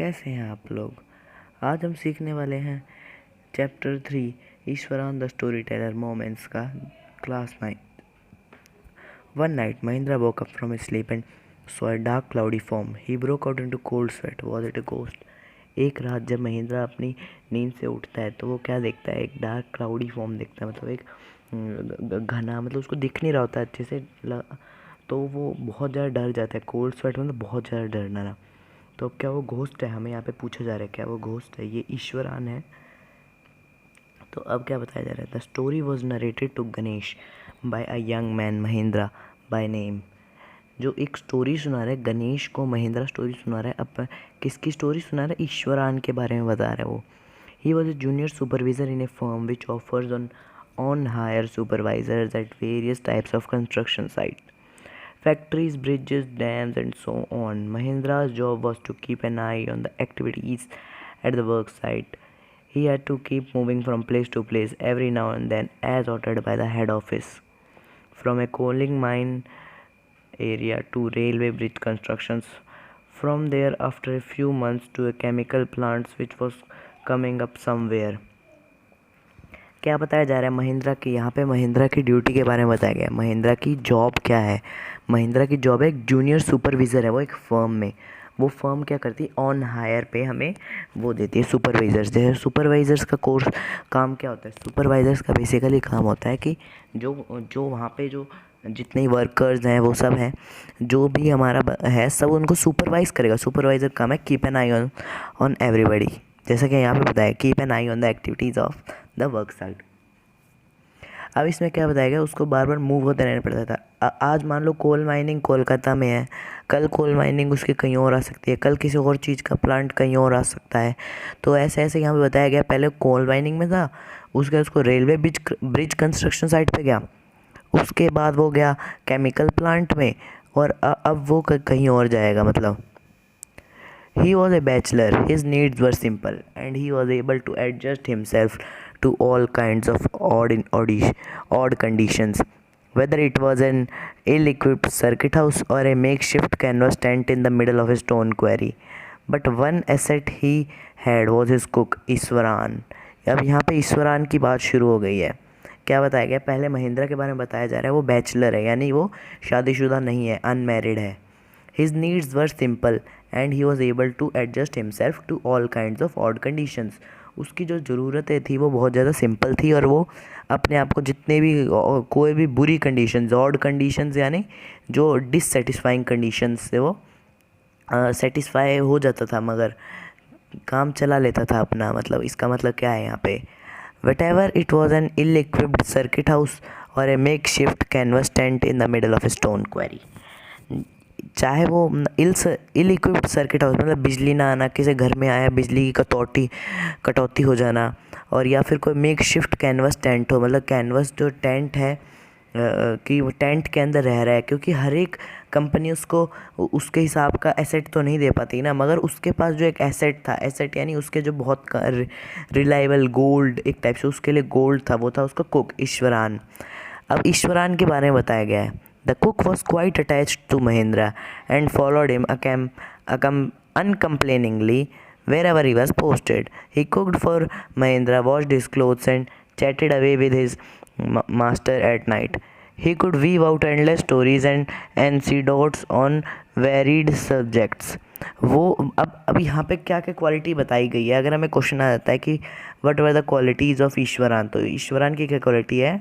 कैसे हैं आप लोग। आज हम सीखने वाले हैं chapter 3 Iswaran the storyteller Moments का class 9। One night Mahindra woke up from his sleep and saw a dark cloudy form. He broke out into cold sweat. Was it a ghost? एक रात जब महेंद्रा अपनी नींद से उठता है तो वो क्या देखता है, एक डार्क क्लाउडी फॉर्म देखता है, मतलब एक घना, मतलब उसको दिख नहीं रहा होता अच्छे से, तो वो बहुत ज़्यादा डर जाता है। कोल्ड स्वेट मतलब बहुत ज़्यादा डरना ना। तो अब क्या वो घोस्ट है, हमें यहाँ पे पूछा जा रहा है क्या वो घोस्ट है, ये ईश्वरान है। तो अब क्या बताया जा रहा है, the story was narrated to Ganesh by a young man Mahendra by name. जो एक स्टोरी सुना रहा है गणेश को, महेंद्रा स्टोरी सुना रहा है। अब किसकी स्टोरी सुना रहा है, ईश्वरान के बारे में बता रहा है वो। He was a junior supervisor in a firm which offers on hire supervisors at various types of construction site, factories, bridges, dams, and so on. Mahindra's job was to keep an eye on the activities at the work site. He had to keep moving from place to place every now and then, as ordered by the head office. From a coaling mine area to railway bridge constructions. From there, after a few months, to a chemical plants which was coming up somewhere. क्या बताया जा रहा है महिंद्रा की, यहाँ पे महिंद्रा की duty के बारे में बताया गया है। महिंद्रा की जॉब क्या है, महिंद्रा की जॉब है एक जूनियर सुपरवाइज़र है वो एक फ़र्म में। वो फर्म क्या करती है, ऑन हायर पे हमें वो देती है सुपरवाइज़र्स। जैसे सुपरवाइज़र्स का कोर्स काम क्या होता है, सुपरवाइज़र्स का बेसिकली काम होता है कि जो वहाँ पे जो जितने वर्कर्स हैं वो सब हैं, जो भी हमारा है सब उनको सुपरवाइज़ करेगा। सुपरवाइज़र काम है keep an I on everybody, जैसा कि यहाँ पे बताया keep an I on the activities of the work site. अब इसमें क्या बताया गया, उसको बार बार मूव होते रहना पड़ता था। आज मान लो कोल माइनिंग कोलकाता में है, कल कोल माइनिंग उसकी कहीं और आ सकती है, कल किसी और चीज़ का प्लांट कहीं और आ सकता है। तो ऐसे ऐसे यहाँ पे बताया गया, पहले कोल माइनिंग में था, उसको रेलवे ब्रिज कंस्ट्रक्शन साइट पे गया, उसके बाद वो गया केमिकल प्लांट में, और अब वो कहीं और जाएगा। मतलब he was a bachelor, his needs were simple, and he was able to adjust himself to all kinds of odd conditions, whether it was an ill-equipped circuit house or a makeshift canvas tent in the middle of a stone quarry. But one asset he had was his cook, ईश्वरान। अब यहाँ पे ईश्वरान की बात शुरू हो गई है। क्या बताया गया, पहले महिंद्रा के बारे में बताया जा रहा है, वो बैचलर है, यानी वो शादीशुदा नहीं है, अनमैरिड है। His needs were simple and he was able to adjust himself to all kinds of odd conditions. उसकी जो ज़रूरतें थी वो बहुत ज़्यादा सिंपल थी, और वो अपने आप को जितने भी कोई भी बुरी कंडीशंस, ऑड कंडीशंस यानी जो डिससेटिस्फाइंग कंडीशंस से वो सेटिस्फाई हो जाता था, मगर काम चला लेता था अपना। मतलब इसका मतलब क्या है यहाँ पे, whatever it was an ill-equipped circuit house or a makeshift canvas tent in the middle of a stone quarry. चाहे वो इल इक्विप्ड सर्किट हाउस, मतलब बिजली ना आना, किसी घर में आया बिजली की कटौती हो जाना, और या फिर कोई मेक शिफ्ट कैनवस टेंट हो, मतलब कैनवस जो टेंट है कि वो टेंट के अंदर रह रहा है, क्योंकि हर एक कंपनी उसको उसके हिसाब का एसेट तो नहीं दे पाती ना, मगर उसके पास जो एक एसेट था, एसेट यानी उसके जो बहुत रिलायबल गोल्ड, एक टाइप से उसके लिए गोल्ड था, वो था उसका कुक ईश्वरान। अब ईश्वरान के बारे में बताया गया है, The cook was quite attached to Mahendra and followed him uncomplainingly wherever he was posted. He cooked for Mahendra, washed his clothes, and chatted away with his master at night. He could weave out endless stories and anecdotes on varied subjects. वो अब यहाँ पे क्या क्या quality बताई गई है, अगर हमें क्वेश्चन आ जाता है कि what were the qualities of Iswaran, तो ईश्वरान की क्या क्वालिटी है,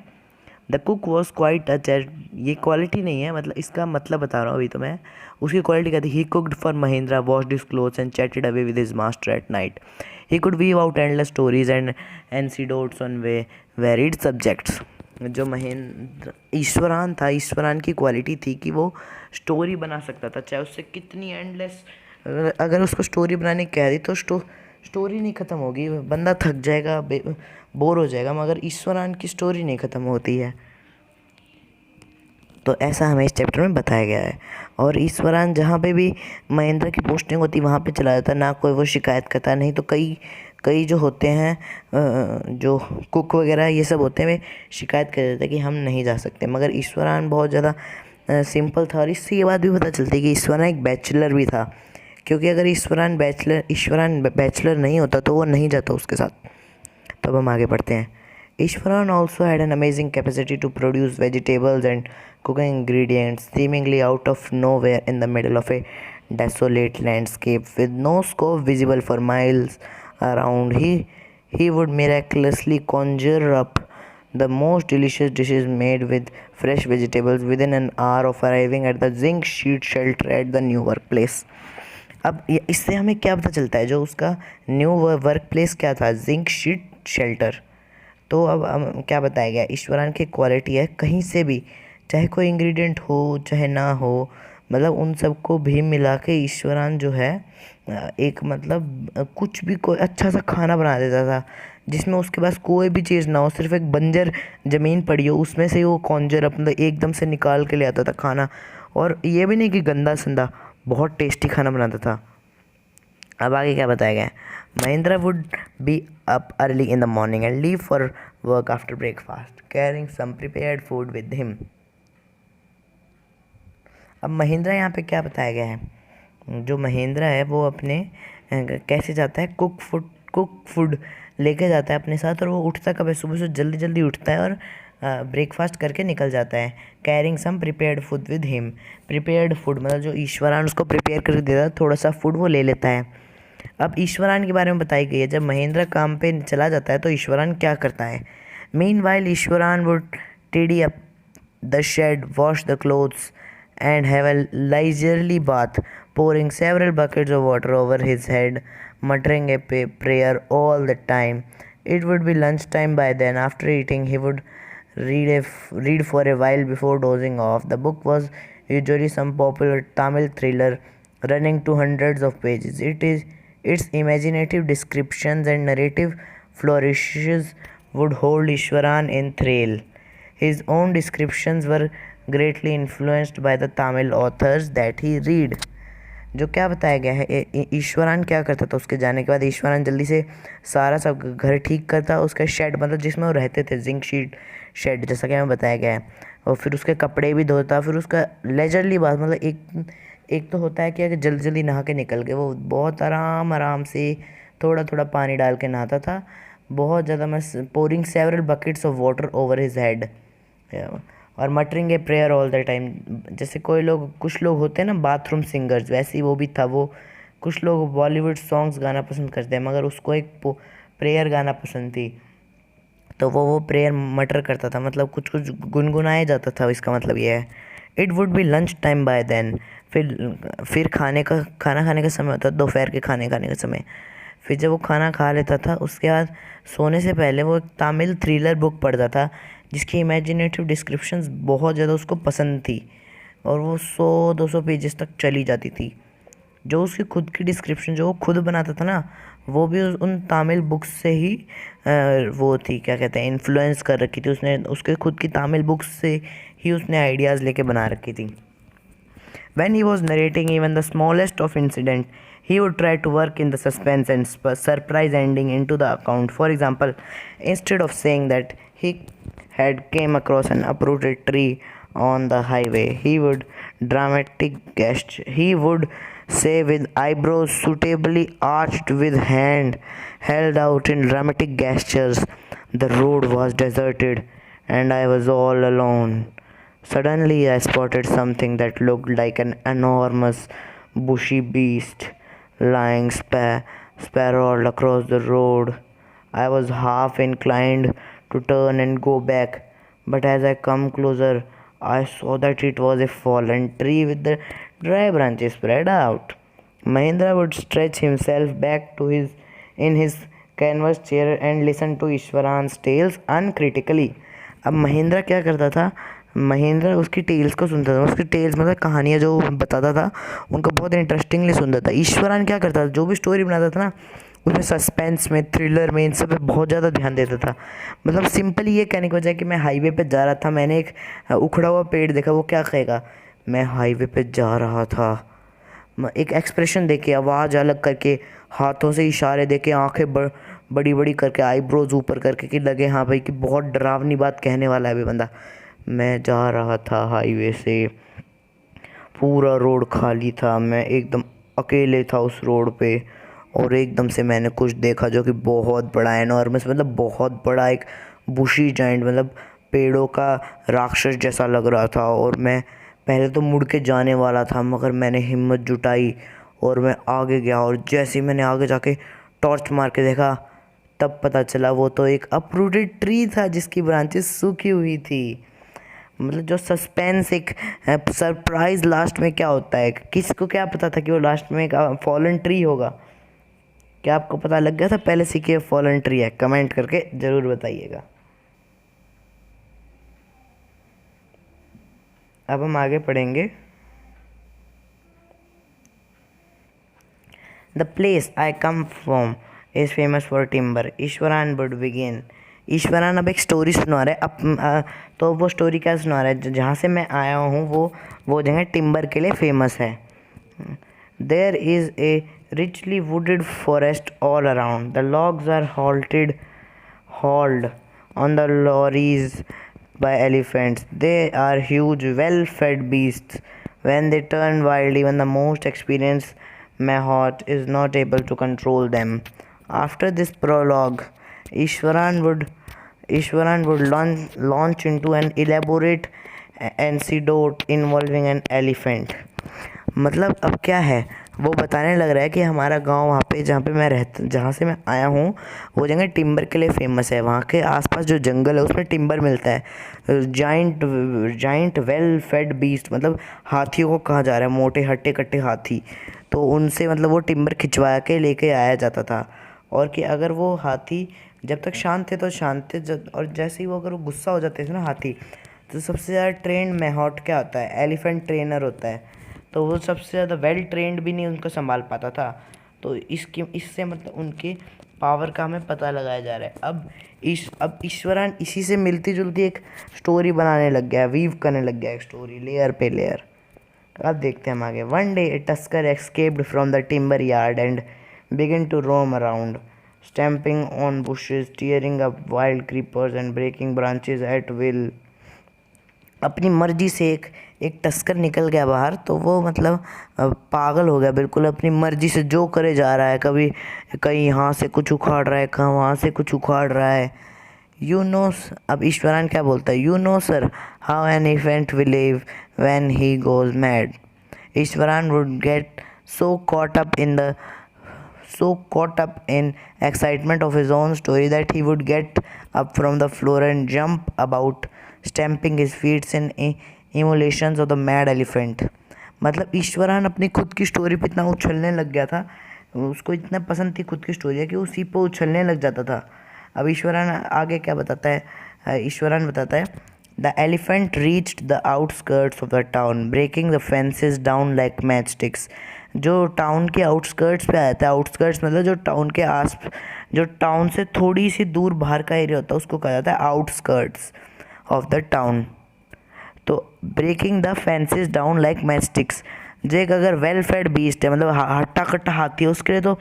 the cook was quite attached. ये क्वालिटी नहीं है, मतलब इसका मतलब बता रहा हूँ अभी तो मैं। उसकी क्वालिटी क्या थी, he cooked for Mahendra, washed his clothes and chatted away with his master at night. He could weave out endless stories and anecdotes on varied subjects. जो महेंद्र ईश्वरान था, ईश्वरान की क्वालिटी थी कि वो स्टोरी बना सकता था, चाहे उससे कितनी एंडलेस, अगर उसको स्टोरी बनाने कह दी तो स्टोरी नहीं ख़त्म होगी, बंदा थक जाएगा, बोर हो जाएगा, मगर ईश्वरान की स्टोरी नहीं ख़त्म होती है। तो ऐसा हमें इस चैप्टर में बताया गया है। और ईश्वरान जहाँ पे भी महेंद्र की पोस्टिंग होती वहाँ पे चला जाता, ना कोई वो शिकायत करता, नहीं तो कई जो होते हैं जो कुक वगैरह ये सब होते हैं, वे शिकायत कर देते हैं कि हम नहीं जा सकते, मगर ईश्वरान बहुत ज़्यादा सिंपल था। और इससे ये बात भी पता चलती है कि ईश्वरान एक बैचलर भी था, क्योंकि अगर ईश्वरान बैचलर नहीं होता तो वो नहीं जाता उसके साथ। तो अब हम आगे बढ़ते हैं। Iswaran also had an amazing capacity to produce vegetables and cooking ingredients seemingly out of nowhere in the middle of a desolate landscape with no scope visible for miles around. He would miraculously conjure up the most delicious dishes made with fresh vegetables within an hour of arriving at the zinc sheet shelter at the new workplace. अब इससे हमें क्या पता चलता है, जो उसका new work place क्या था, जिंक शीट शेल्टर। तो अब हम क्या बताया गया, ईश्वरान की क्वालिटी है कहीं से भी, चाहे कोई इंग्रेडिएंट हो चाहे ना हो, मतलब उन सबको भी मिला के ईश्वरान जो है एक मतलब कुछ भी कोई अच्छा सा खाना बना देता था, जिसमें उसके पास कोई भी चीज़ ना हो, सिर्फ एक बंजर ज़मीन पड़ी हो, उसमें से वो कॉन्जर अपना एकदम से निकाल के ले आता था खाना। और ये भी नहीं कि गंदा संदा, बहुत टेस्टी खाना बनाता था। अब आगे क्या बताया गया है, Mahindra would be up early in the morning and leave for work after breakfast carrying some prepared food with him. अब महिंद्रा यहाँ पे क्या बताया गया है, जो महिंद्रा है वो अपने कैसे जाता है, कुक फूड लेके जाता है अपने साथ, और वो उठता कब है, सुबह से जल्दी जल्दी उठता है और ब्रेकफास्ट करके निकल जाता है। Carrying some prepared food with him, prepared food मतलब जो ईश्वरान उसको प्रिपेयर करके देता है, थोड़ा सा फूड वो ले लेता है। अब ईश्वरान के बारे में बताई गई है, जब महिंद्रा काम पे चला जाता है तो ईश्वरान क्या करता है। Meanwhile Iswaran would tidy up the shed, wash the clothes, and have a leisurely bath, pouring several buckets of water over his head, muttering a prayer all the time. It would be lunchtime by then. After eating, he would read for a while before dozing off. The book was usually some popular Tamil thriller running to hundreds of pages. Its imaginative descriptions and narrative flourishes would hold Ishwaran in thrill. His own descriptions were greatly influenced by the Tamil authors that he read. जो क्या बताया गया है, ईश्वरान क्या करता था उसके जाने के बाद, ईश्वरान जल्दी से सारा सब घर ठीक करता, उसका शेड मतलब जिसमें वो रहते थे, जिंक शीट शेड जैसा कि हमें बताया गया है, और फिर उसके कपड़े भी धोता, फिर उसका लेजरली बात मतलब एक तो होता है कि अगर जल्दी जल्दी नहा के निकल गए, वो बहुत आराम से थोड़ा थोड़ा पानी डाल के नहाता था, बहुत ज़्यादा। मैं pouring several buckets of water over his head और muttering a prayer all the time. जैसे कुछ लोग होते हैं ना बाथरूम सिंगर्स, वैसे ही वो भी था। वो कुछ लोग बॉलीवुड सॉन्ग्स गाना पसंद करते हैं, मगर उसको एक प्रेयर गाना पसंद थी, तो वो प्रेयर मटर करता था, मतलब कुछ कुछ गुनगुनाया जाता था, इसका मतलब ये है। It would be lunch time by then, फिर खाना खाने का समय होता था, दोपहर के खाने का समय। फिर जब वो खाना खा लेता था, उसके बाद सोने से पहले वो एक तमिल थ्रिलर बुक पढ़ता था, जिसकी इमेजिनेटिव डिस्क्रिप्शंस बहुत ज़्यादा उसको पसंद थी, और वो 100-200 पेजेस तक चली जाती थी। जो उसकी खुद की डिस्क्रिप्शन जो वो खुद बनाता था ना, वो भी उन तमिल बुक्स से ही वो थी, क्या कहते हैं, इन्फ्लुएंस कर रखी थी उसने, उसके खुद की तमिल बुक्स से ही उसने आइडियाज़ लेके बना रखी थी। When he was narrating even the smallest of incident, he would try to work in the suspense and surprise ending into the account. For example, instead of saying that he had came across an uprooted tree on the highway, he would say with eyebrows suitably arched, with hand held out in dramatic gestures, the road was deserted and I was all alone. Suddenly I spotted something that looked like an enormous bushy beast lying sprawled across the road. I was half inclined to turn and go back, but as I come closer, I saw that it was a fallen tree with the dry branches spread out. Mahindra would stretch himself back in his canvas chair and listen to Ishwaran's tales uncritically. अब महिंद्रा क्या करता था, महिंद्रा उसकी tales को सुनता था, उसकी tales मतलब कहानियाँ जो बताता था उनको बहुत इंटरेस्टिंगली सुनता था। ईश्वरान क्या करता था, जो भी स्टोरी बनाता था ना, उसमें सस्पेंस में, थ्रिलर में, इन सब पे बहुत ज़्यादा ध्यान देता था। मतलब सिंपली ये कहने की वजह कि मैं हाईवे पे जा रहा था, मैंने एक उखड़ा हुआ पेड़ देखा, वो क्या कहेगा, मैं हाईवे पे जा रहा था। एक एक्सप्रेशन देके, आवाज़ अलग करके, हाथों से इशारे देके, आंखें बड़ी बड़ी करके, आईब्रोज ऊपर करके, कि लगे हाँ भाई कि बहुत डरावनी बात कहने वाला है अभी बंदा। मैं जा रहा था हाईवे से, पूरा रोड खाली था, मैं एकदम अकेले था उस रोड पे, और एकदम से मैंने कुछ देखा जो कि बहुत बड़ा एनॉर्मस, मतलब बहुत बड़ा एक बुशी जाइंट, मतलब पेड़ों का राक्षस जैसा लग रहा था। और मैं पहले तो मुड़ के जाने वाला था, मगर मैंने हिम्मत जुटाई और मैं आगे गया। और जैसे ही मैंने आगे जाके टॉर्च मार के देखा, तब पता चला वो तो एक अपरूटेड ट्री था जिसकी ब्रांचेस सूखी हुई थी। मतलब जो सस्पेंस, एक सरप्राइज लास्ट में क्या होता है, किसको क्या पता था कि वो लास्ट में एक फॉलन ट्री होगा? क्या आपको पता लग गया था पहले से कि फॉलन ट्री है? कमेंट करके ज़रूर बताइएगा। अब हम आगे पढ़ेंगे। The place I come from is famous for timber, Iswaran would begin. Iswaran अब एक स्टोरी सुना रहा है। तो वो स्टोरी क्या सुना रहा है? जहाँ से मैं आया हूँ वो जगह टिम्बर के लिए फेमस है। There is a richly wooded forest all around. The logs are hauled on the lorries by elephants. They are huge, well-fed beasts. When they turn wild, even the most experienced Mahout is not able to control them. After this prologue, Ishwaran would launch into an elaborate anecdote involving an elephant. मतलब अब क्या है, वो बताने लग रहा है कि हमारा गांव वहाँ पे जहाँ से मैं आया हूँ वो जगह टिम्बर के लिए फेमस है। वहाँ के आसपास जो जंगल है उसमें टिम्बर मिलता है। जाइंट वेल फेड बीस्ट, मतलब हाथियों को कहा जा रहा है, मोटे हट्टे कट्टे हाथी। तो उनसे मतलब वो टिम्बर खिंचवा के लेके आया जाता था। और कि अगर वो हाथी जब तक शांत थे तो शांत थे, और जैसे ही वो अगर वो गुस्सा हो जाते थे ना हाथी, तो सबसे ज़्यादा ट्रेंड मैहॉट क्या होता है? एलिफेंट ट्रेनर होता है। तो वो सबसे ज़्यादा वेल ट्रेंड भी नहीं उनको संभाल पाता था। तो इससे मतलब उनके पावर का हमें पता लगाया जा रहा है। अब ईश्वरन इसी से मिलती जुलती एक स्टोरी बनाने लग गया है, वीव करने लग गया है एक स्टोरी, लेयर पे लेयर। अब देखते हैं हम आगे। One day a tusker escaped from the timber yard and begin to roam around, stamping on bushes, tearing up wild creepers and breaking branches at will. अपनी मर्जी से एक टस्कर निकल गया बाहर, तो वो मतलब पागल हो गया बिल्कुल, अपनी मर्जी से जो करे जा रहा है। कभी कहीं यहाँ से कुछ उखाड़ रहा है, कहाँ वहाँ से कुछ उखाड़ रहा है। अब ईश्वरन क्या बोलता है? You know sir how an event will live when he goes mad. Eswaran would get so caught up in excitement of his own story that he would get up from the floor and jump about, stamping his feet in emulations of the mad elephant. मतलब ईश्वरन अपनी खुद की story पे इतना उछलने लग गया था, उसको इतना पसंद थी खुद की स्टोरी है कि उसी पे उछलने लग जाता था। अब ईश्वरन आगे क्या बताता है? ईश्वरन बताता है, the elephant reached the outskirts of the town, breaking the fences down like match sticks. जो टाउन के आउटस्कर्ट्स पे आया था, आउटस्कर्ट्स मतलब जो टाउन से थोड़ी सी दूर बाहर का एरिया होता है उसको कहा जाता है आउटस्कर्ट्स ऑफ द टाउन। तो breaking the fences down like matchsticks, जो एक अगर वेल फेड बीस्ट है, मतलब हट्टा कट्टा हाथी है, उसके लिए तो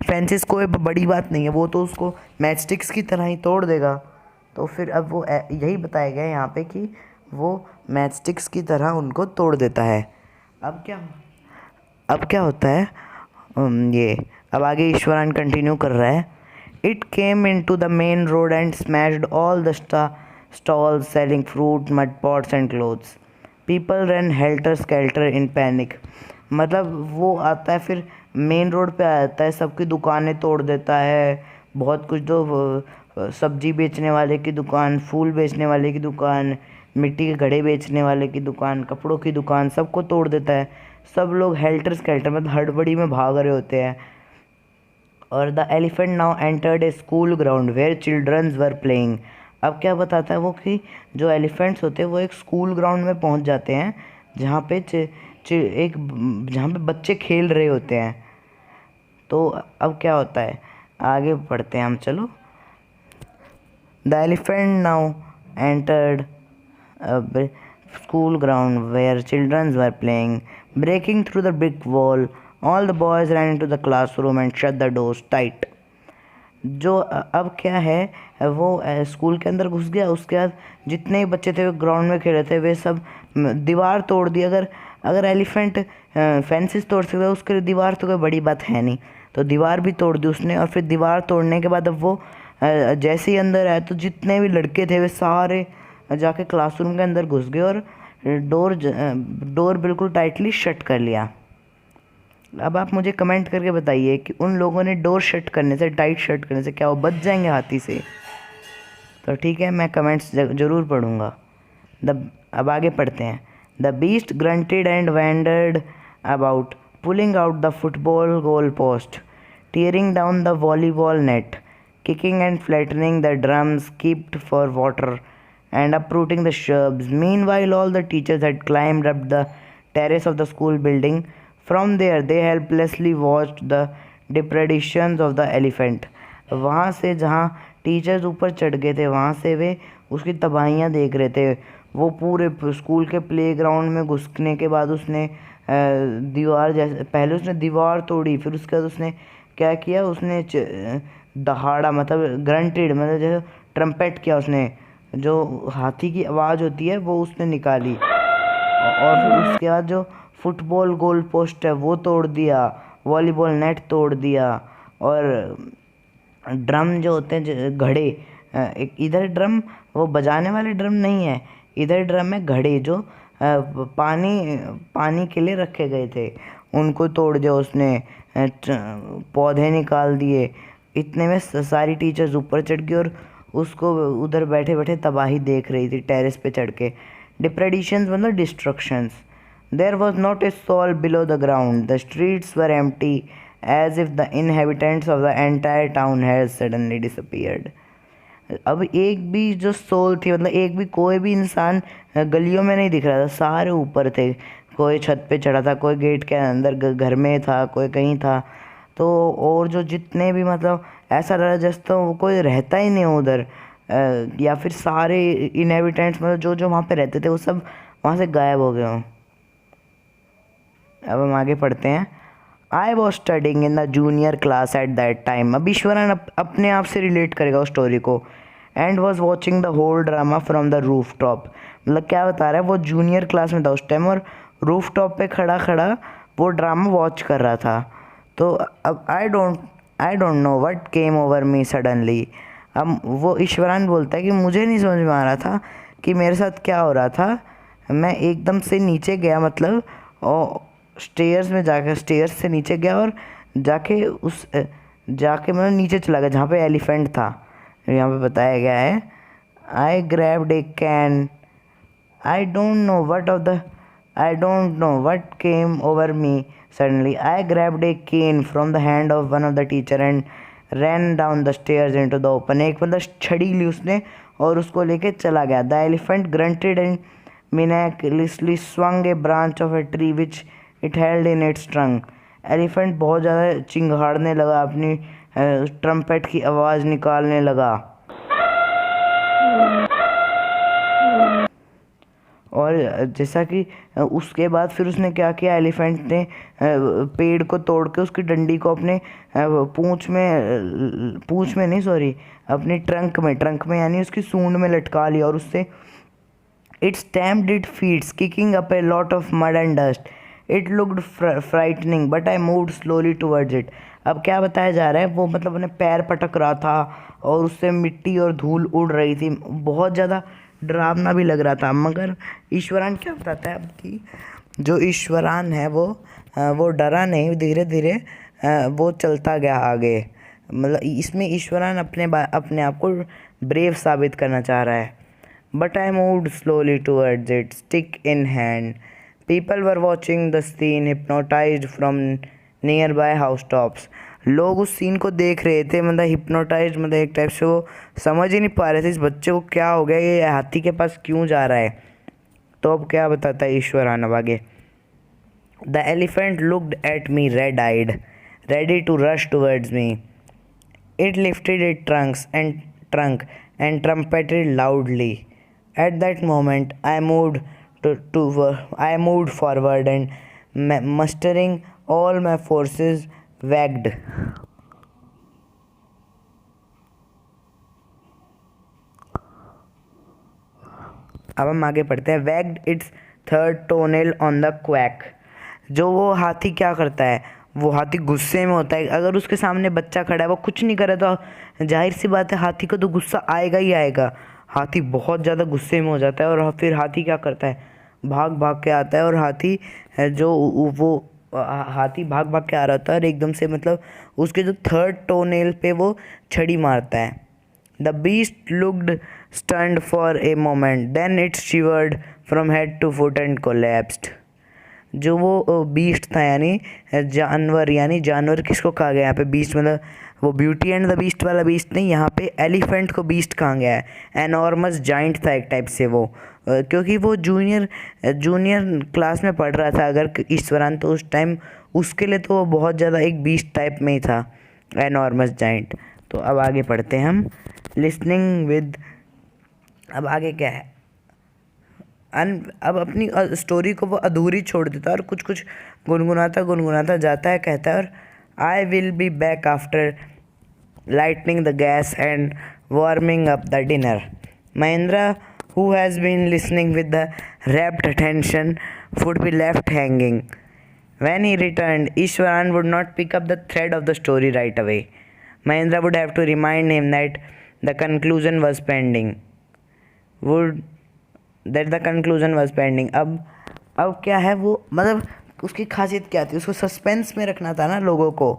फेंसेस कोई बड़ी बात नहीं है, वो तो उसको मैचस्टिक्स की तरह ही तोड़ देगा। तो फिर अब वो यही बताया गया है यहाँ पे कि वो मैचस्टिक्स की तरह उनको तोड़ देता है। अब क्या होता है? अब आगे ईश्वरन कंटिन्यू कर रहा है। It came in to the main road and smashed all the stalls selling fruit, mud pots and clothes. People ran helter skelter in panic. मतलब वो आता है फिर मेन रोड पे आता है, सबकी दुकानें तोड़ देता है, बहुत कुछ। तो सब्जी बेचने वाले की दुकान, फूल बेचने वाले की दुकान, मिट्टी के घड़े बेचने वाले की दुकान, कपड़ों की दुकान, सबको तोड़ देता है। सब लोग हेल्टर स्केल्टर मतलब हड़बड़ी में भाग रहे होते हैं। और the elephant now entered a school ground where childrens were playing. अब क्या बताता है वो कि जो एलिफेंट्स होते हैं वो एक स्कूल ग्राउंड में पहुंच जाते हैं जहाँ पे बच्चे खेल रहे होते हैं। तो अब क्या होता है, आगे पढ़ते हैं हम, चलो। The elephant now entered school ground where children were playing, breaking through the brick wall. All the boys ran into the classroom and shut the doors tight. जो अब क्या है, वो स्कूल के अंदर घुस गया। उसके बाद जितने बच्चे थे वो ग्राउंड में खेल रहे थे, वे सब दीवार तोड़ दी। अगर अगर एलिफेंट फेंसेस तोड़ सकता है, उसके लिए दीवार तो कोई बड़ी बात है नहीं। तो दीवार भी तोड़ दी उसने। और फिर दीवार तोड़ने के बाद अब वो जैसे ही अंदर आया तो जितने भी लड़के थे वे सारे जाके क्लासरूम के अंदर घुस गए और डोर बिल्कुल टाइटली शट कर लिया। अब आप मुझे कमेंट करके बताइए कि उन लोगों ने डोर शट करने से, टाइट शट करने से, क्या वो बच जाएंगे हाथी से? तो ठीक है, मैं कमेंट्स ज़रूर पढ़ूँगा। अब आगे पढ़ते हैं। The beast granted and wandered about, pulling out the football goal post, tearing down the volleyball net, kicking and flattening the drums kept for water, and uprooting the shrubs. Meanwhile, all the teachers had climbed up the terrace of the school building. From there, they helplessly watched the depredations of the elephant. वहाँ से जहाँ teachers ऊपर चढ़ गए थे, वहाँ से वे उसकी तबाहियाँ देख रहे थे। वो पूरे स्कूल के प्लेग्राउंड में घुसने के बाद उसने दीवार, जैसे पहले उसने दीवार तोड़ी, फिर उसके बाद उसने क्या किया, उसने दहाड़ा, मतलब ग्रंटेड, मतलब जैसे ट्रम्पेट किया उसने, जो हाथी की आवाज़ होती है वो उसने निकाली। और फिर उसके बाद जो फुटबॉल गोल पोस्ट है वो तोड़ दिया, वॉलीबॉल नेट तोड़ दिया, और ड्रम जो होते हैं, घड़े, एक इधर ड्रम वो बजाने वाले ड्रम नहीं है, इधर ड्रम है घड़े जो पानी के लिए रखे गए थे, उनको तोड़ दिया उसने, पौधे निकाल दिए। इतने में सारी टीचर्स ऊपर चढ़ गई और उसको उधर बैठे बैठे तबाही देख रही थी टेरेस पे चढ़ के। डिप्रेडिशंस मतलब destructions. There was not a soul below the ground, the streets were empty as if the inhabitants of the entire town has suddenly disappeared. अब एक भी जो सोल थी, मतलब एक भी कोई भी इंसान गलियों में नहीं दिख रहा था, सारे ऊपर थे। कोई छत पे चढ़ा था, कोई गेट के अंदर घर में था, कोई कहीं था। तो और जो जितने भी, मतलब ऐसा लगा जैसे तो वो कोई रहता ही नहीं उधर, या फिर सारे इनहेबिटेंट्स, मतलब जो जो वहाँ पे रहते थे वो सब वहाँ से गायब हो गए हों। अब हम आगे पढ़ते हैं। I was studying in the junior class at that time. अब ईश्वरन अपने आप से रिलेट करेगा उस स्टोरी को। And was watching the whole drama from the roof top. मतलब क्या बता रहा है, वो जूनियर क्लास में था उस टाइम और रूफ टॉप पे खड़ा खड़ा वो ड्रामा वॉच कर रहा था। तो अब आई don't know what came over me suddenly. अब वो ईश्वरान बोलता है कि मुझे नहीं समझ में आ रहा था कि मेरे साथ क्या हो रहा था। मैं एकदम से नीचे गया, मतलब और स्टेयर्स से नीचे गया और जाके मतलब नीचे चला गया जहाँ पे एलिफेंट था। यहाँ पे बताया गया है, I grabbed a cane, I don't know what came over me suddenly, I grabbed a cane from the hand of one of the teacher and ran down the stairs into the open. एक मतलब छड़ी ली उसने और उसको लेके चला गया। The elephant granted and miraculously swung a branch of a tree which it held in its trunk. Elephant बहुत ज़्यादा चिंगाड़ने लगा, अपनी ट्रम्पेट की आवाज़ निकालने लगा। और जैसा कि उसके बाद फिर उसने क्या किया, एलिफेंट ने पेड़ को तोड़ के उसकी डंडी को अपने पूंछ में नहीं, सॉरी, अपनी ट्रंक में यानी उसकी सूंड में लटका लिया और उससे it stamped its feet, kicking up a lot of mud and dust. It looked frightening, but I moved slowly towards it. अब क्या बताया जा रहा है, वो मतलब अपने पैर पटक रहा था और उससे मिट्टी और धूल उड़ रही थी, बहुत ज़्यादा डरावना भी लग रहा था। मगर ईश्वरान क्या बताता है अब कि जो ईश्वरान है वो डरा नहीं, धीरे धीरे वो चलता गया आगे। मतलब इसमें ईश्वरान अपने आप को ब्रेव साबित करना चाह रहा है। But I moved slowly towards it, stick in hand. People were watching the scene, hypnotized from nearby housetops. लोग उस सीन को देख रहे थे, मतलब हिप्नोटाइज, मतलब एक टाइप से वो समझ ही नहीं पा रहे थे इस बच्चे को क्या हो गया, ये हाथी के पास क्यों जा रहा है। तो अब क्या बताता है ईश्वरान अब आगे। The elephant looked at me red-eyed, ready to rush towards me. It lifted its trunk and trumpeted loudly. At that moment, I moved forward and mustering all my forces, wagged अब हम आगे पढ़ते हैं। Waged it's third टोनेल on the quack. जो वो हाथी क्या करता है, वो हाथी गुस्से में होता है। अगर उसके सामने बच्चा खड़ा है, वो कुछ नहीं करे तो जाहिर सी बात है हाथी को तो गुस्सा आएगा ही आएगा। हाथी बहुत ज़्यादा गुस्से में हो जाता है और फिर हाथी क्या करता है, भाग भाग के आता है। और हाथी जो वो हाथी भाग भाग के आ रहा था और एकदम से मतलब उसके जो थर्ड टोनेल पे वो छड़ी मारता है। The beast looked stunned for a moment, then it shivered from head to foot and collapsed. जो वो बीस्ट था यानी जानवर, यानी जानवर किसको कहा गया यहाँ पे, बीस्ट मतलब वो ब्यूटी एंड द बीस्ट वाला बीस्ट नहीं, यहाँ पे एलिफेंट को बीस्ट कहा गया है। एनॉर्मस जाइंट था एक टाइप से वो, क्योंकि वो जूनियर क्लास में पढ़ रहा था अगर ईश्वरान, तो उस टाइम उसके लिए तो वो बहुत ज़्यादा एक बीस्ट टाइप में ही था, एनॉर्मस जाइंट। तो अब आगे पढ़ते हैं हम। लिसनिंग विद, अब आगे क्या है, अब अपनी स्टोरी को वो अधूरी छोड़ देता है और कुछ कुछ गुनगुनाता जाता है, कहता है और I will be back after lightning the gas and warming up the dinner. Mahendra, who has been listening with the rapt attention, would be left hanging. When he returned, Ishwaran would not pick up the thread of the story right away. Mahendra would have to remind him that the conclusion was pending. अब क्या है वो, मतलब उसकी खासियत क्या थी, उसको सस्पेंस में रखना था ना लोगों को,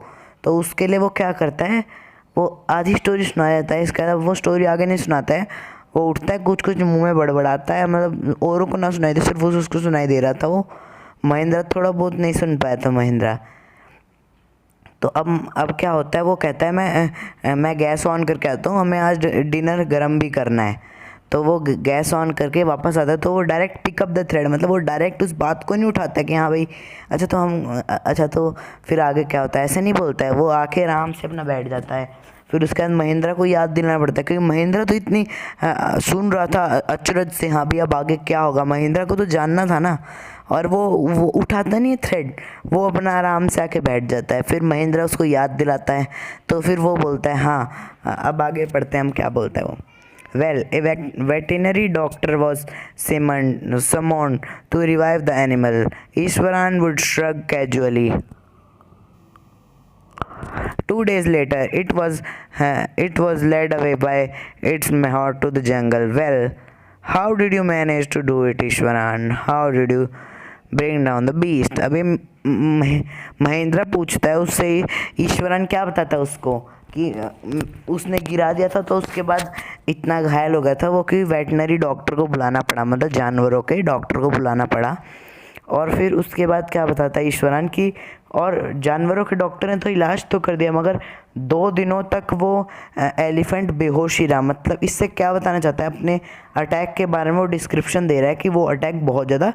तो उसके लिए वो क्या करता है, वो आधी स्टोरी सुना जाता है, इसके अलावा वो स्टोरी आगे नहीं सुनाता है। वो उठता है, कुछ कुछ मुंह में बड़बड़ाता है, मतलब औरों को ना सुनाई दे, सिर्फ वो उसको सुनाई दे रहा था। वो महेंद्र थोड़ा बहुत नहीं सुन पाया था महेंद्र। तो अब क्या होता है, वो कहता है मैं गैस ऑन करके आता हूँ, हमें आज डिनर गर्म भी करना है। तो वो गैस ऑन करके वापस आता है, तो वो डायरेक्ट पिकअप द थ्रेड, मतलब वो डायरेक्ट उस बात को नहीं उठाता है कि हाँ भाई अच्छा तो फिर आगे क्या होता है, ऐसे नहीं बोलता है। वो आके आराम से अपना बैठ जाता है। फिर उसके बाद महेंद्र को याद दिलाना पड़ता है, क्योंकि महेंद्र तो इतनी सुन रहा था अचरज से, हाँ भाई अब आगे क्या होगा, महेंद्र को तो जानना था ना। और वो उठाता नहीं है थ्रेड, वो अपना आराम से आके बैठ जाता है। फिर महेंद्र उसको याद दिलाता है, तो फिर वो बोलता है हाँ। अब आगे पढ़ते हैं हम, क्या बोलता है वो। Well, a veterinary doctor was summoned to revive the animal. Ishwaran would shrug casually. 2 days later, it was led away by its mayor to the jungle. Well, how did you manage to do it, Ishwaran? How did you bring down the beast? अभी महेंद्र पूछता है उससे, ईश्वरन क्या बताता है उसको कि उसने गिरा दिया था, तो उसके बाद इतना घायल हो गया था वो कि वेटनरी डॉक्टर को बुलाना पड़ा, मतलब जानवरों के डॉक्टर को बुलाना पड़ा। और फिर उसके बाद क्या बताता है ईश्वरन की, और जानवरों के डॉक्टर ने तो इलाज तो कर दिया, मगर 2 दिनों तक वो एलिफेंट बेहोश ही रहा। मतलब इससे क्या बताना चाहता है, अपने अटैक के बारे में वो डिस्क्रिप्शन दे रहा है कि वो अटैक बहुत ज़्यादा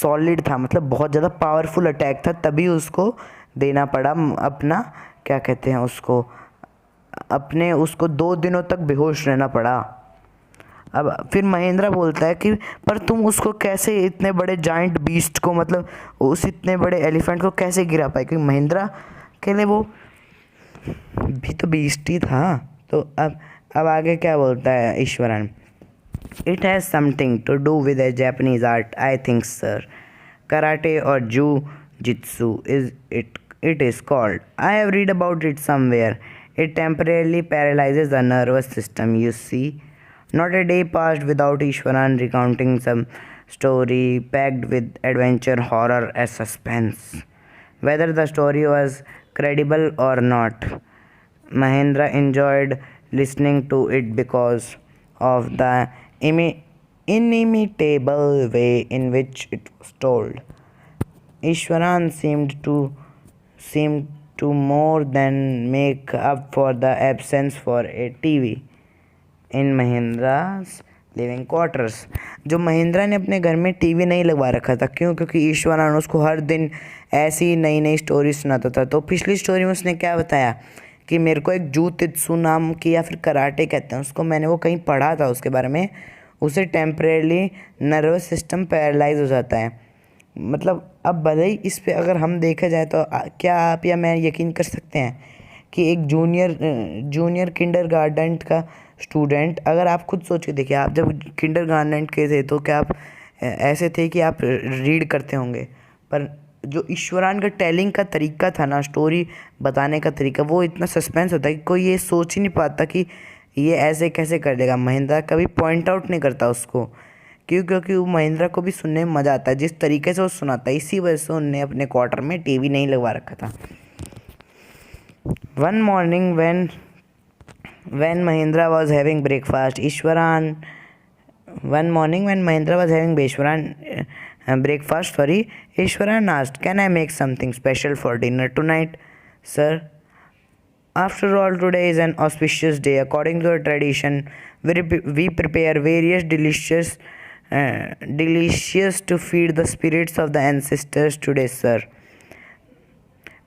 सॉलिड था, मतलब बहुत ज़्यादा पावरफुल अटैक था, तभी उसको देना पड़ा अपना, क्या कहते हैं उसको, उसको 2 दिनों तक बेहोश रहना पड़ा। अब फिर महेंद्र बोलता है कि पर तुम उसको कैसे, इतने बड़े जाइंट बीस्ट को, मतलब उस इतने बड़े एलिफेंट को कैसे गिरा पाए, क्योंकि महेंद्र के लिए वो भी तो बीस्ट ही था। तो अब आगे क्या बोलता है Iswaran. It has something to do with a Japanese art, I think sir, karate और jujitsu it is called, I have read about it somewhere. It temporarily paralyzes the nervous system, you see. Not a day passed without Ishwaran recounting some story packed with adventure, horror, and suspense. Whether the story was credible or not, Mahendra enjoyed listening to it because of the inimitable way in which it was told. Ishwaran seemed to more than make up for the absence for a TV in Mahendra's living quarters. जो महेंद्र ने अपने घर में TV नहीं लगवा रखा था, क्यों, क्योंकि ईश्वरन उसको हर दिन ऐसी नई नई स्टोरी सुनाता था। तो पिछली स्टोरी में उसने क्या बताया कि मेरे को एक जूतित्सु नाम की, या फिर कराटे कहते हैं उसको, मैंने वो कहीं पढ़ा था उसके बारे में, उसे टेम्परेली नर्वस सिस्टम पैरालाइज हो जाता है। मतलब अब भले ही इस पे अगर हम देखा जाए तो क्या आप या मैं यकीन कर सकते हैं कि एक जूनियर किंडरगार्टन का स्टूडेंट, अगर आप खुद सोच के देखिए, आप जब किंडरगार्टन के थे तो क्या आप ऐसे थे कि आप रीड करते होंगे? पर जो ईश्वरान का टेलिंग का तरीका था ना, स्टोरी बताने का तरीका, वो इतना सस्पेंस होता है कि कोई ये सोच ही नहीं पाता कि ये ऐसे कैसे कर देगा। महिंद्रा कभी पॉइंट आउट नहीं करता उसको, क्योंकि वो महिंद्रा को भी सुनने में मज़ा आता है जिस तरीके से वो सुनाता है। इसी वजह से उनने अपने क्वार्टर में टीवी नहीं लगवा रखा था। One morning when Mahindra was having breakfast, One morning when Mahindra was having breakfast, Ishwaran asked, "Can I make something special for dinner tonight, sir? After all, today is an auspicious day. According to our tradition, we prepare various delicious to feed the spirits of the ancestors today, sir."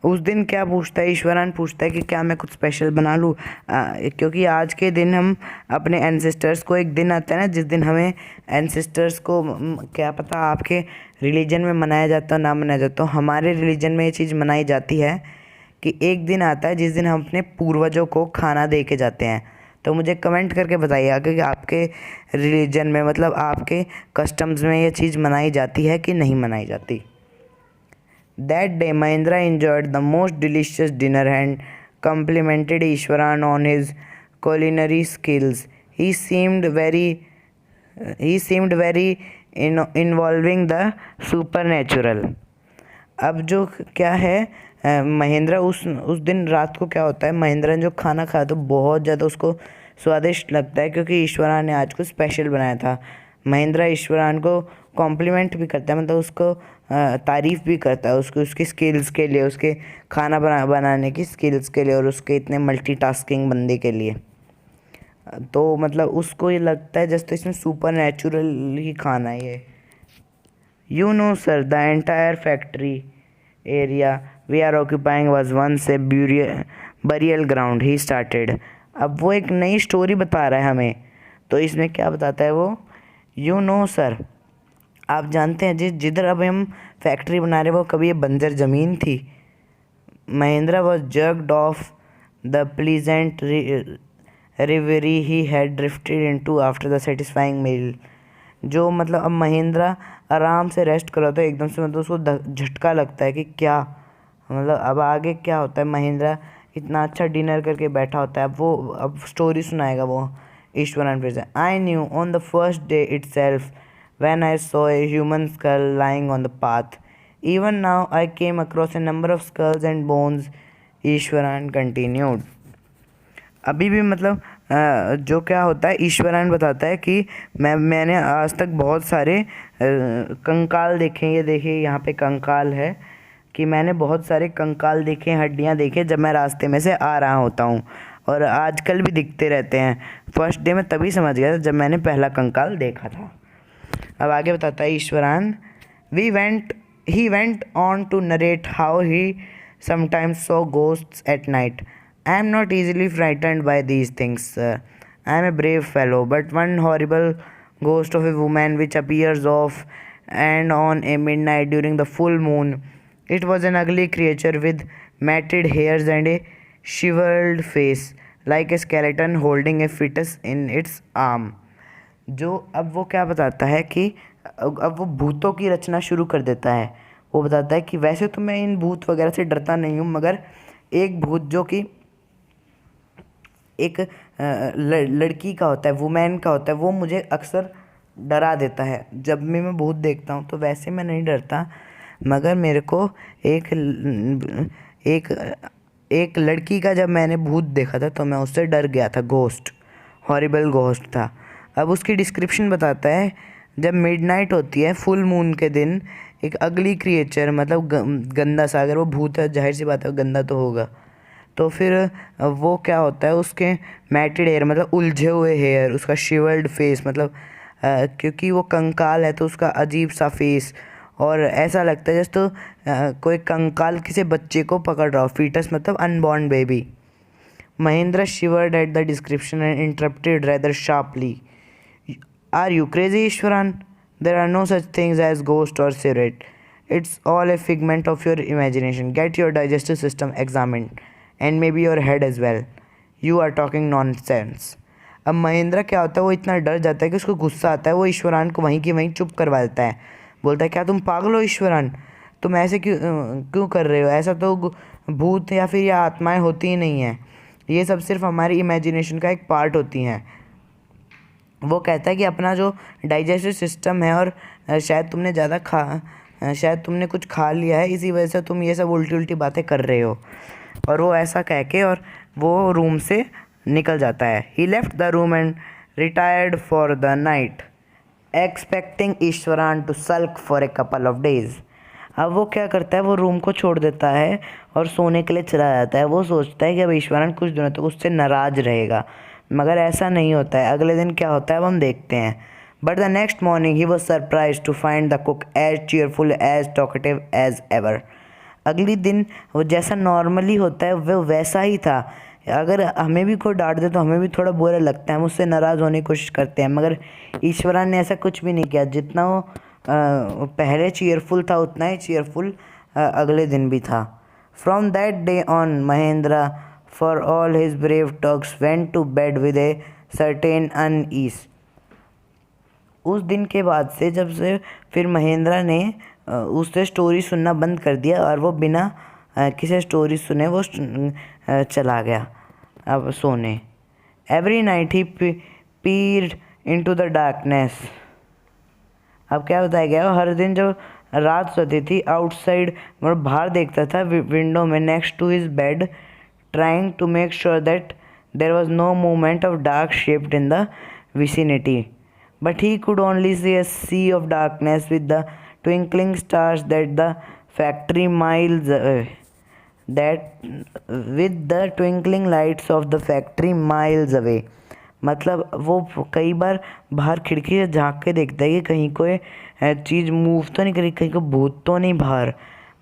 उस दिन क्या पूछता है, ईश्वरान पूछता है कि क्या मैं कुछ स्पेशल बना लूँ, क्योंकि आज के दिन हम अपने एंसेस्टर्स को, एक दिन आता है ना जिस दिन हमें एंसेस्टर्स को, क्या पता आपके रिलीजन में मनाया जाता हो ना मनाया जाता हो, हमारे रिलीजन में ये चीज़ मनाई जाती है कि एक दिन आता है जिस दिन हम अपने पूर्वजों को खाना दे के जाते हैं। तो मुझे कमेंट करके बताइएगा कि आपके रिलीजन में, मतलब आपके कस्टम्स में ये चीज़ मनाई जाती है कि नहीं मनाई जाती। That day, Mahindra enjoyed the most delicious dinner and complimented Ishwaran on his culinary skills. He seemed very involving the supernatural. अब जो क्या है, महिंद्रा उस दिन रात को क्या होता है, महिंद्रा ने जो खाना खाया तो बहुत ज़्यादा उसको स्वादिष्ट लगता है, क्योंकि ईश्वरान ने आज कुछ स्पेशल बनाया था। महिंद्रा ईश्वरान को कॉम्प्लीमेंट भी करता है, मतलब उसको तारीफ़ भी करता है उसकी स्किल्स के लिए, उसके खाना बनाने की स्किल्स के लिए, और उसके इतने मल्टीटास्किंग बंदे के लिए। तो मतलब उसको ये लगता है जैसे इसमें सुपर नेचुरल ही खाना है ये। You know, sir, the entire factory area we are occupying was once a burial ground, he started. अब वो एक नई स्टोरी बता रहा है हमें, तो इसमें क्या बताता है वो, You know, sir, आप जानते हैं जिधर अब हम फैक्ट्री बना रहे वो कभी ये बंजर ज़मीन थी। Mahindra was jerked off the pleasant reverie he had drifted into after the satisfying meal. जो मतलब अब महिंद्रा आराम से रेस्ट कर रहा था, एकदम से मतलब उसको झटका लगता है कि क्या, मतलब अब आगे क्या होता है। महिंद्रा इतना अच्छा डिनर करके बैठा होता है, अब स्टोरी सुनाएगा वो ईश्वरन फिर से। I knew on the first day itself when I saw a human skull lying on the path. Even now I came across a number of skulls and bones, Eswaran continued. अभी भी मतलब जो क्या होता है, ईश्वरन बताता है कि मैंने आज तक बहुत सारे कंकाल देखे। ये देखिए यहाँ पे कंकाल है, कि मैंने बहुत सारे कंकाल देखे, हड्डियाँ देखे जब मैं रास्ते में से आ रहा होता हूँ, और आजकल भी दिखते रहते हैं। फर्स्ट डे में तभी समझ गया था जब मैंने पहला कंकाल देखा था। अब आगे बताता है ईश्वरान, he went on to narrate how he sometimes saw ghosts at night. I am not easily frightened by these things, sir. I am a brave fellow, but one horrible ghost of a woman which appears off and on a midnight during the full moon. It was an ugly creature with matted hairs and a shriveled face, like a skeleton holding a fetus in its arm. जो अब वो क्या बताता है कि अब वो भूतों की रचना शुरू कर देता है। वो बताता है कि वैसे तो मैं इन भूत वगैरह से डरता नहीं हूँ, मगर एक भूत जो कि एक लड़की का होता है, वुमेन का होता है, वो मुझे अक्सर डरा देता है। जब भी मैं भूत देखता हूँ तो वैसे मैं नहीं डरता, मगर मेरे को एक लड़की का जब मैंने भूत देखा था तो मैं उससे डर गया था। घोस्ट, हॉरिबल घोस्ट था। अब उसकी डिस्क्रिप्शन बताता है, जब मिडनाइट होती है फुल मून के दिन, एक अगली क्रिएचर, मतलब गंदा सा, अगर वो भूत है जाहिर सी बात है गंदा तो होगा, तो फिर वो क्या होता है, उसके मैटेड हेयर मतलब उलझे हुए हेयर, उसका शिवर्ड फेस, मतलब क्योंकि वो कंकाल है तो उसका अजीब सा फेस, और ऐसा लगता है जैसे तो कोई कंकाल किसी बच्चे को पकड़ रहा हो, फीटस मतलब unborn baby. Mahindra shivered at the description and interrupted rather sharply. Are you crazy, Ishwaran? There are no such things as ghost or spirit. It's all a figment of your imagination. Get your digestive system examined, and maybe your head as well. You are talking nonsense. अब महेंद्र क्या होता है, वो इतना डर जाता है कि उसको गुस्सा आता है, वो ईश्वरान को वहीं की वहीं चुप करवा देता है। बोलता है क्या तुम पागल हो ईश्वरान, तुम ऐसे क्यों क्यों कर रहे हो, ऐसा तो भूत या फिर या आत्माएं होती ही नहीं हैं, ये सब सिर्फ हमारी इमेजिनेशन का एक पार्ट होती हैं। वो कहता है कि अपना जो डाइजेस्टिव सिस्टम है और शायद तुमने कुछ खा लिया है, इसी वजह से तुम ये सब उल्टी उल्टी बातें कर रहे हो। और वो ऐसा कह के और वो रूम से निकल जाता है। He left the room and retired for the night expecting Iswaran to sulk for a couple of days. अब वो क्या करता है, वो रूम को छोड़ देता है और सोने के लिए चला जाता है। वो सोचता है कि अब ईश्वरान कुछ दिनों तक उससे नाराज़ रहेगा, मगर ऐसा नहीं होता है। अगले दिन क्या होता है अब हम देखते हैं। But the next morning he was surprise to find the cook as cheerful as talkative as ever. अगली दिन वो जैसा नॉर्मली होता है वो वैसा ही था। अगर हमें भी कोई डांट दे तो हमें भी थोड़ा बुरा लगता है, हम उससे नाराज़ होने की कोशिश करते हैं, मगर ईश्वरान ने ऐसा कुछ भी नहीं किया। जितना वो पहले चीयरफुल था उतना ही चीयरफुल अगले दिन भी था। From that day on Mahendra for all his brave talks went to bed with a certain unease. उस दिन के बाद से जब से फिर महेंद्रा ने उससे स्टोरी सुनना बंद कर दिया और वो बिना किसी स्टोरी सुने वो चला गया अब सोने। Every night he peered into the darkness. अब क्या बताया गया, हर दिन जब रात होती थी आउटसाइड मतलब बाहर देखता था विंडो में next to his bed, trying to make sure that there was no movement of dark shaped in the vicinity, but he could only see a sea of darkness with the twinkling stars that the factory miles away, that with the twinkling lights of the factory miles away। मतलब वो कई बार बाहर खिड़की से झांक के देखता है कि कहीं कोई चीज़ मूव तो नहीं करी, कहीं कोई भूत तो नहीं बाहर।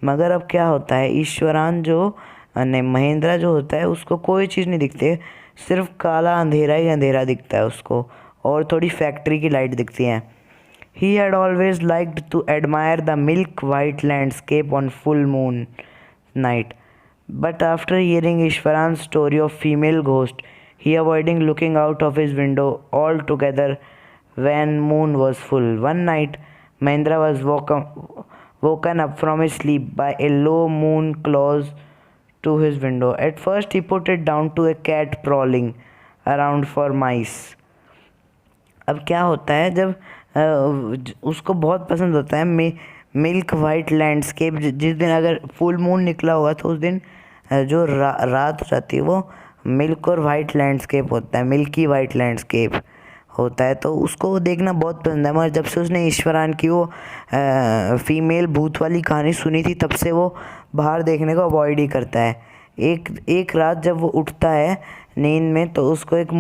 मगर अब क्या होता है, ईश्वरान जो नहीं महेंद्रा जो होता है उसको कोई चीज़ नहीं दिखती, सिर्फ काला अंधेरा ही अंधेरा दिखता है उसको और थोड़ी फैक्ट्री की लाइट दिखती हैं। He had always liked to admire the milk white landscape on full moon night, but after hearing Iswaran story of female ghost he avoiding looking out of his window altogether when moon was full. One night Mahendra was woken up from his sleep by a low moon close to his window. At first he put it down to a cat prowling around for mice. अब क्या होता है जब उसको बहुत पसंद होता है मिल्क वाइट लैंडस्केप। जिस दिन अगर फुल मून निकला हुआ तो उस दिन जो रात हो जाती है वो मिल्क और वाइट लैंडस्केप होता है, मिल्की वाइट लैंडस्केप होता है, तो उसको वो देखना बहुत पसंद है। मगर जब से उसने ईश्वरान की वो फीमेल भूत वाली कहानी सुनी थी तब से वो बाहर देखने को अवॉइड ही करता है। एक रात जब वो उठता है नींद में तो उसको एक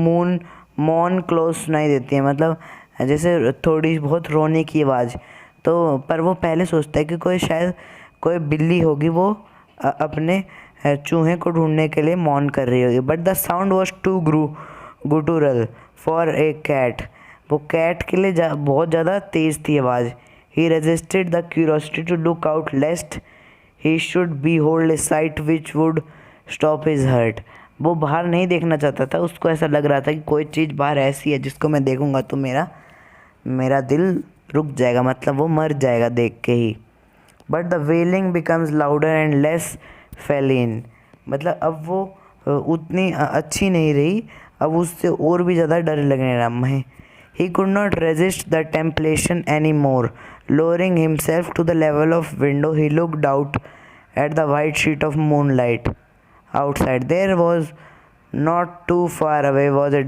मॉन क्लोज सुनाई देती है, मतलब जैसे थोड़ी बहुत रोने की आवाज़। तो पर वो पहले सोचता है कि शायद कोई बिल्ली होगी, वो अपने चूहे को ढूंढने के लिए मौन कर रही होगी। But the sound was too guttural for a cat. वो कैट के लिए बहुत ज़्यादा तेज़ थी आवाज़। He resisted the curiosity to look out lest he should behold a sight which would stop his heart. वो बाहर नहीं देखना चाहता था, उसको ऐसा लग रहा था कि कोई चीज़ बाहर ऐसी है जिसको मैं देखूंगा तो मेरा दिल रुक जाएगा, मतलब वो मर जाएगा देख के ही। But the wailing becomes louder and less feline. मतलब अब वो उतनी अच्छी नहीं रही, अब उससे और भी ज़्यादा डर लगने लगा। He could not resist the temptation any more. Lowering himself to the level of window he looked out at the white sheet of moonlight outside. There was not too far away was a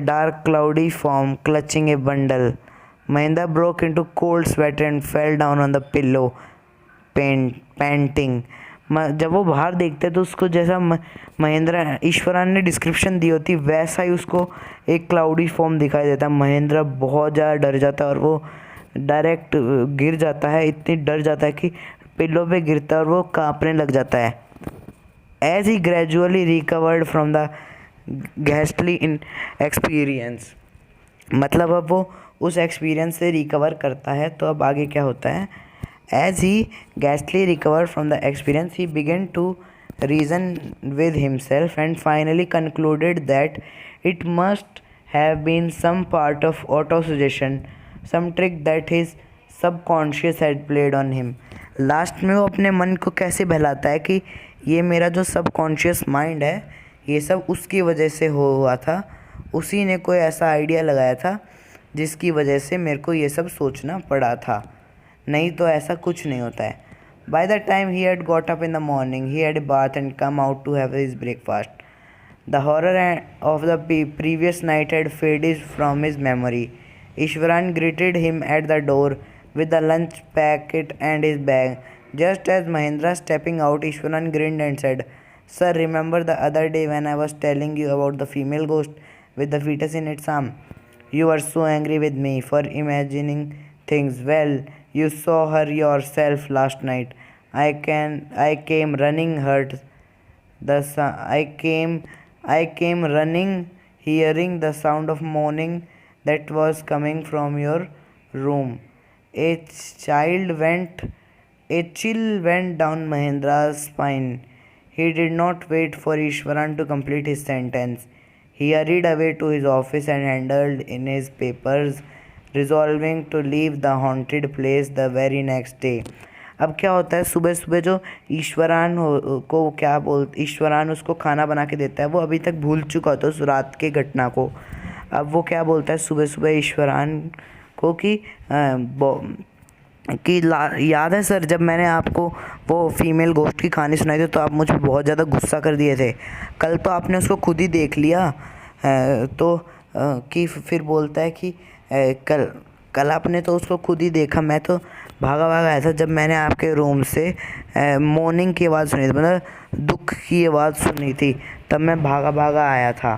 dark cloudy form clutching a bundle. Mahendra broke into cold sweat and fell down on the pillow panting. जब वो बाहर देखते तो उसको जैसा महेंद्रा ईश्वरान ने description दी होती वैसा ही उसको एक क्लाउडी फॉर्म दिखाई देता। महेंद्रा बहुत ज़्यादा डर जाता है और वो डायरेक्ट गिर जाता है, इतनी डर जाता है कि पिल्लों पे गिरता है और वो कांपने लग जाता है। As he gradually recovered from the ghastly experience, मतलब अब वो उस एक्सपीरियंस से रिकवर करता है। तो अब आगे क्या होता है, as he ghastly recovered from the experience he began to reason with himself and finally concluded that It must have been some part of auto-suggestion, some trick that his subconscious had played on him. Last में वो अपने मन को कैसे बहलाता है कि ये मेरा जो सबकॉन्शियस माइंड है ये सब उसकी वजह से हुआ था, उसी ने कोई ऐसा आइडिया लगाया था जिसकी वजह से मेरे को ये सब सोचना पड़ा था, नहीं तो ऐसा कुछ नहीं होता है. By the time he had got up in the morning, he had a bath and come out to have his breakfast. The horror of the previous night had faded from his memory. Ishwaran greeted him at the door with the lunch packet and his bag. Just as Mahendra stepping out, Ishwaran grinned and said, "Sir, remember the other day when I was telling you about the female ghost with the fetus in its arm? You were so angry with me for imagining things. Well, you saw her yourself last night. I came running I came running, hearing the sound of moaning that was coming from your room." A chill went down Mahendra's spine. He did not wait for Ishwaran to complete his sentence. He hurried away to his office and handled in his papers, resolving to leave the haunted place the very next day. अब क्या होता है, सुबह सुबह जो ईश्वरान उसको खाना बना के देता है, वो अभी तक भूल चुका होता है उस रात के घटना को. अब वो क्या बोलता है सुबह सुबह ईश्वरान को कि याद है सर, जब मैंने आपको वो फीमेल गोश्त की कहानी सुनाई थी तो आप मुझ पर बहुत ज़्यादा गुस्सा कर दिए थे. कल तो आपने उसको खुद ही देख लिया. कि फिर बोलता है कि कल आपने तो उसको खुद ही देखा, मैं तो भागा आया था. जब मैंने आपके रूम से मॉर्निंग की आवाज़ सुनी थी, मतलब दुख की आवाज़ सुनी थी, तब मैं भागा आया था.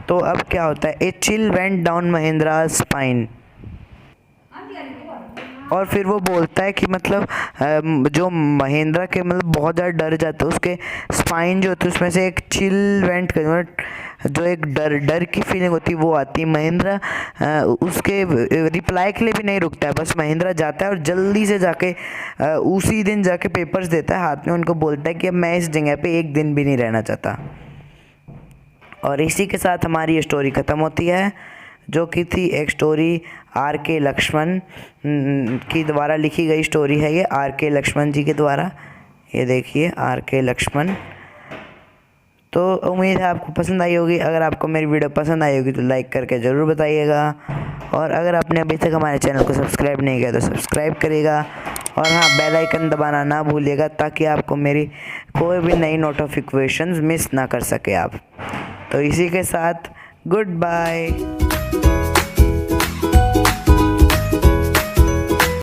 तो अब क्या होता है, a chill went down Mahendra spine. और फिर वो बोलता है कि मतलब जो महेंद्रा के मतलब बहुत ज़्यादा डर जाता है, उसके स्पाइन जो होती है उसमें से एक चिल वेंट कर, मतलब जो एक डर की फीलिंग होती है वो आती है. महेंद्रा उसके रिप्लाई के लिए भी नहीं रुकता है, बस महेंद्रा जाता है और जल्दी से जाके उसी दिन जाके पेपर्स देता है हाथ में. उनको बोलता है कि अब मैं इस जगह पे एक दिन भी नहीं रहना चाहता. और इसी के साथ हमारी ये स्टोरी ख़त्म होती है, जो कि थी एक स्टोरी R.K. लक्ष्मण की द्वारा लिखी गई स्टोरी है. ये R.K. लक्ष्मण जी के द्वारा, ये देखिए R.K. लक्ष्मण. तो उम्मीद है आपको पसंद आई होगी. अगर आपको मेरी वीडियो पसंद आई होगी तो लाइक करके ज़रूर बताइएगा. और अगर आपने अभी तक हमारे चैनल को सब्सक्राइब नहीं किया तो सब्सक्राइब करिएगा. और हाँ, बेल आइकन दबाना ना भूलिएगा ताकि आपको मेरी कोई भी नई नोटिफिकेशंस मिस ना कर सके आप. तो इसी के साथ गुड बाय.